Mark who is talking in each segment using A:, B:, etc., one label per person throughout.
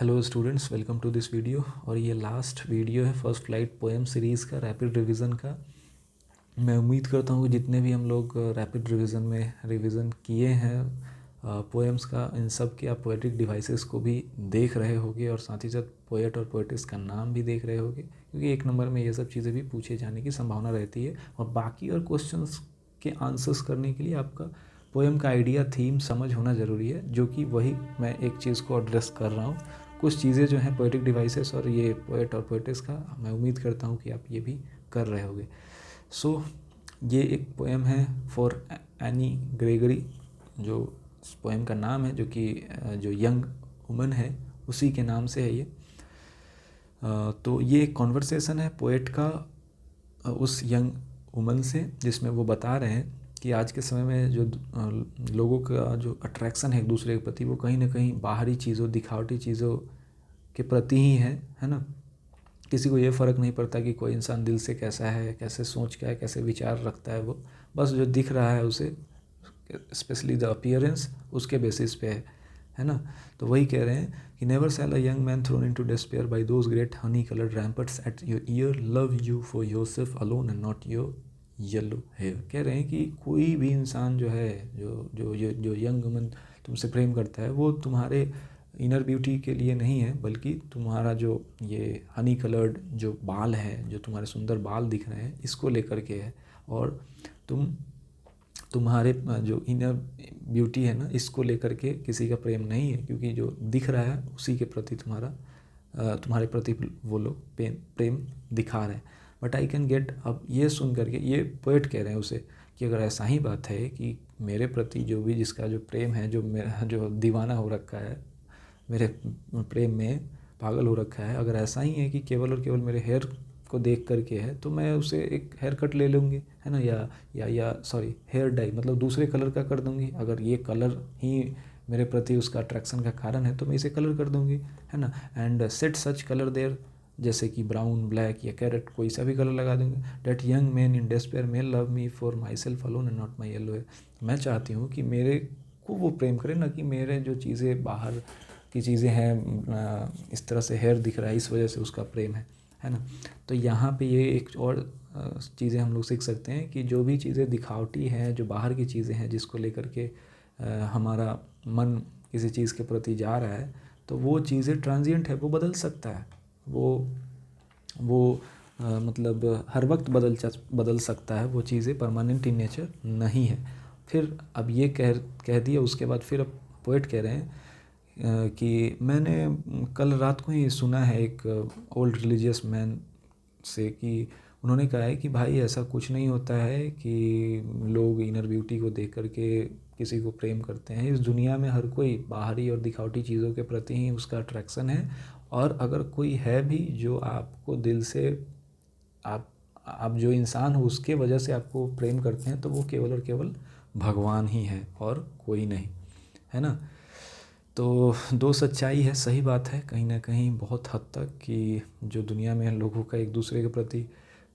A: Hello students, welcome to this video. और ये last video है फर्स्ट फ्लाइट पोएम सीरीज़ का, रैपिड रिवीजन का। मैं उम्मीद करता हूँ कि जितने भी हम लोग रैपिड रिवीजन में रिवीजन किए हैं पोएम्स का, इन सब के आप पोएटिक डिवाइसेस को भी देख रहे होंगे और साथ ही साथ पोएट और पोएटिस का नाम भी देख रहे होंगे, क्योंकि एक नंबर में ये सब चीज़ें भी पूछे जाने की संभावना रहती है। और बाकी और क्वेश्चंस के आंसर्स करने के लिए आपका पोएम का आइडिया, थीम समझ होना ज़रूरी है, जो कि वही मैं एक चीज़ को एड्रेस कर रहा हूँ। कुछ चीज़ें जो हैं पोएटिक डिवाइसेस और ये पोएट और पोएटिस का, मैं उम्मीद करता हूँ कि आप ये भी कर रहे होंगे। सो ये एक पोएम है फॉर एनी ग्रेगरी, जो पोएम का नाम है, जो कि जो यंग वुमन है उसी के नाम से है ये। तो ये एक कॉन्वर्सेशन है पोएट का उस यंग वुमन से, जिसमें वो बता रहे हैं कि आज के समय में जो लोगों का जो अट्रैक्शन है एक दूसरे के प्रति, वो कहीं ना कहीं बाहरी चीज़ों, दिखावटी चीज़ों के प्रति ही है ना। किसी को ये फ़र्क नहीं पड़ता कि कोई इंसान दिल से कैसा है, कैसे सोच का है, कैसे विचार रखता है। वो बस जो दिख रहा है उसे, स्पेशली द अपीयरेंस, उसके बेसिस पे है ना। तो वही कह रहे हैं कि never shall a young man thrown into despair by those great honey coloured ramparts at your ear love you for yourself alone and not your yellow hair. कह रहे हैं कि कोई भी इंसान जो है, जो यंग वुमन तुमसे प्रेम करता है, वो तुम्हारे इनर ब्यूटी के लिए नहीं है, बल्कि तुम्हारा जो ये हनी कलर्ड जो बाल है, जो तुम्हारे सुंदर बाल दिख रहे हैं, इसको लेकर के है। और तुम्हारे जो इनर ब्यूटी है ना, इसको लेकर के किसी का प्रेम नहीं है, क्योंकि जो दिख रहा है उसी के प्रति तुम्हारे प्रति वो लोग प्रेम दिखा रहे हैं। बट आई कैन गेट, अब ये सुन करके ये पोएट कह रहे हैं उसे कि अगर ऐसा ही बात है कि मेरे प्रति जो भी, जिसका जो प्रेम है, जो मेरा जो दीवाना हो रखा है, मेरे प्रेम में पागल हो रखा है, अगर ऐसा ही है कि केवल और केवल मेरे हेयर को देख करके है, तो मैं उसे एक हेयर कट ले लूँगी, है ना, या सॉरी हेयर डाई, मतलब दूसरे कलर का कर दूँगी। अगर ये कलर ही मेरे प्रति उसका अट्रैक्शन का कारण है, तो मैं इसे कलर कर दूँगी, है ना। And set such colour there, जैसे कि ब्राउन, ब्लैक या कैरेट, कोई सा भी कलर लगा दूँगी। That young man in despair may love me for myself alone and not my yellow hair. मैं चाहती हूँ कि मेरे को वो प्रेम करे, ना कि मेरे जो चीज़ें बाहर की चीज़ें हैं, इस तरह से हेयर दिख रहा है, इस वजह से उसका प्रेम है ना। तो यहाँ पे ये एक और चीज़ें हम लोग सीख सकते हैं कि जो भी चीज़ें दिखावटी हैं, जो बाहर की चीज़ें हैं, जिसको लेकर के हमारा मन किसी चीज़ के प्रति जा रहा है, तो वो चीज़ें ट्रांजिएंट है, वो बदल सकता है। वो मतलब हर वक्त बदल सकता है, वो चीज़ें परमानेंट इन नेचर नहीं है। फिर अब ये कह दिया, उसके बाद फिर अब पोएट कह रहे हैं कि मैंने कल रात को ही सुना है एक ओल्ड रिलीजियस मैन से, कि उन्होंने कहा है कि भाई ऐसा कुछ नहीं होता है कि लोग इनर ब्यूटी को देख करके किसी को प्रेम करते हैं। इस दुनिया में हर कोई बाहरी और दिखावटी चीज़ों के प्रति ही उसका अट्रैक्शन है। और अगर कोई है भी जो आपको दिल से, आप जो इंसान हो उसके वजह से आपको प्रेम करते हैं, तो वो केवल और केवल भगवान ही है और कोई नहीं, है ना। तो दो सच्चाई है, सही बात है कहीं ना कहीं बहुत हद तक, कि जो दुनिया में लोगों का एक दूसरे के प्रति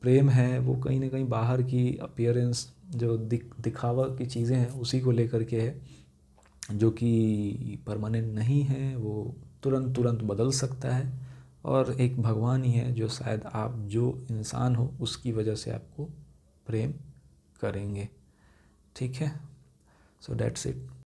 A: प्रेम है, वो कहीं ना कहीं बाहर की अपीयरेंस, जो दिखावा की चीज़ें हैं, उसी को लेकर के है, जो कि परमानेंट नहीं है, वो तुरंत बदल सकता है। और एक भगवान ही है जो शायद आप जो इंसान हो उसकी वजह से आपको प्रेम करेंगे। ठीक है, सो दैट्स इट।